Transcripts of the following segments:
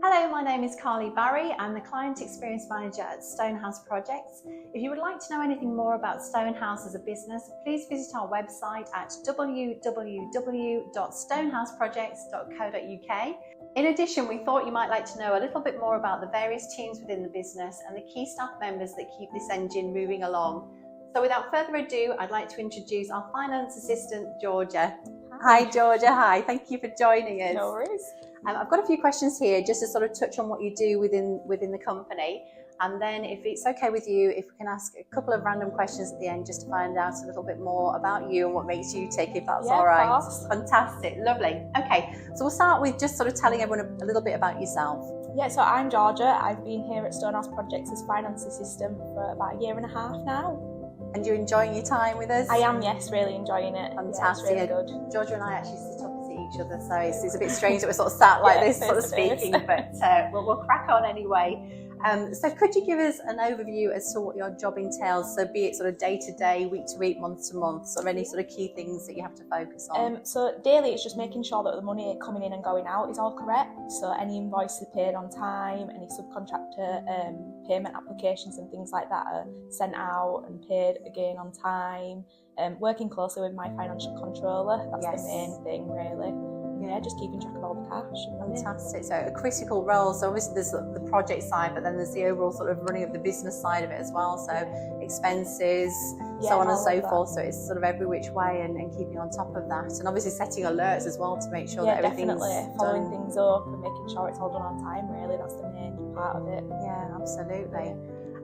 Hello, my name is Carly Barry. I'm the Client Experience Manager at Stonehouse Projects. If you would like to know anything more about Stonehouse as a business, please visit our website at www.stonehouseprojects.co.uk. In addition, we thought you might like to know a little bit more about the various teams within the business and the key staff members that keep this engine moving along. So without further ado, I'd like to introduce our Finance Assistant, Georgia. Hi Georgia, hi. Thank you for joining us. No worries. I've got a few questions here just to sort of touch on what you do within the company, and then if it's okay with you, if we can ask a couple of random questions at the end just to find out a little bit more about you and what makes you tick, if that's all right. Of course. Fantastic, lovely. Okay, so we'll start with just sort of telling everyone a little bit about yourself. Yeah, so I'm Georgia. I've been here at Stonehouse Projects as Finance Assistant for about 1.5 years now. And you're enjoying your time with us? I am, yes, really enjoying it. Fantastic. Yeah, it's really good. Georgia and I actually sit opposite each other, so it's a bit strange that we're sort of sat like this, sort of speaking, but we'll crack on anyway. So could you give us an overview as to what your job entails? So be it sort of day to day, week to week, month to month, sort of any sort of key things that you have to focus on? So daily it's just making sure that the money coming in and going out is all correct. So any invoices paid on time, any subcontractor payment applications and things like that are sent out and paid again on time. Working closely with my financial controller, that's the main thing really. Yeah, just keeping track of all the cash. Fantastic. So a critical role. So obviously there's the project side, but then there's the overall sort of running of the business side of it as well. So expenses, so on and so forth. So it's sort of every which way and keeping on top of that. And obviously setting alerts as well to make sure that everything's definitely following things up and making sure it's all done on time really. That's the main part of it. Yeah, absolutely.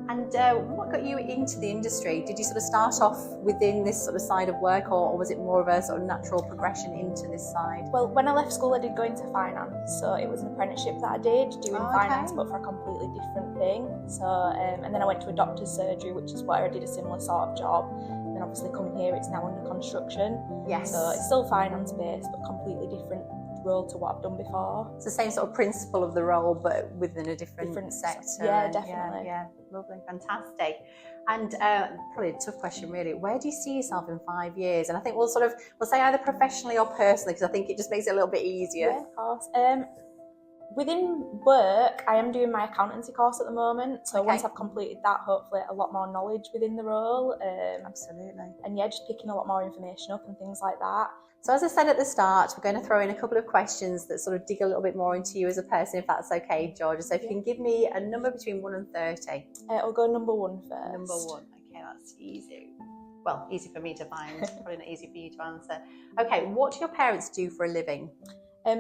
And what got you into the industry? Did you sort of start off within this sort of side of work, or was it more of a sort of natural progression into this side? Well, when I left school I did go into finance, so it was an apprenticeship that I did doing finance but for a completely different thing. So and then I went to a doctor's surgery, which is where I did a similar sort of job. And then obviously coming here it's now under construction. Yes. So it's still finance based but completely different role to what I've done before. It's the same sort of principle of the role but within a different sector. Yeah, definitely. Yeah, lovely, fantastic. And probably a tough question really, where do you see yourself in 5 years? And I think we'll say either professionally or personally, because I think it just makes it a little bit easier. Yeah, of course. Within work, I am doing my accountancy course at the moment. So once I've completed that, hopefully a lot more knowledge within the role. Absolutely. And yeah, just picking a lot more information up and things like that. So as I said at the start, we're going to throw in a couple of questions that sort of dig a little bit more into you as a person, if that's okay, Georgia. So if you can give me a number between 1 and 30. I'll go number 1 first. Number 1. Okay, that's easy. Well, easy for me to find, probably not easy for you to answer. Okay, what do your parents do for a living?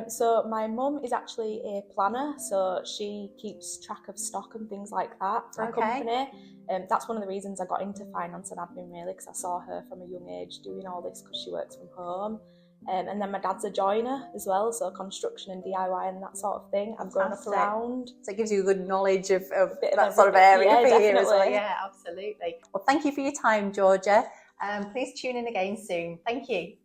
So my mum is actually a planner, so she keeps track of stock and things like that for a company. That's one of the reasons I got into finance and admin really, because I saw her from a young age doing all this because she works from home. And then my dad's a joiner as well, so construction and DIY and that sort of thing. I've grown up around. So it gives you a good knowledge of that sort of area for you as well. Yeah, absolutely. Well, thank you for your time, Georgia. Please tune in again soon. Thank you.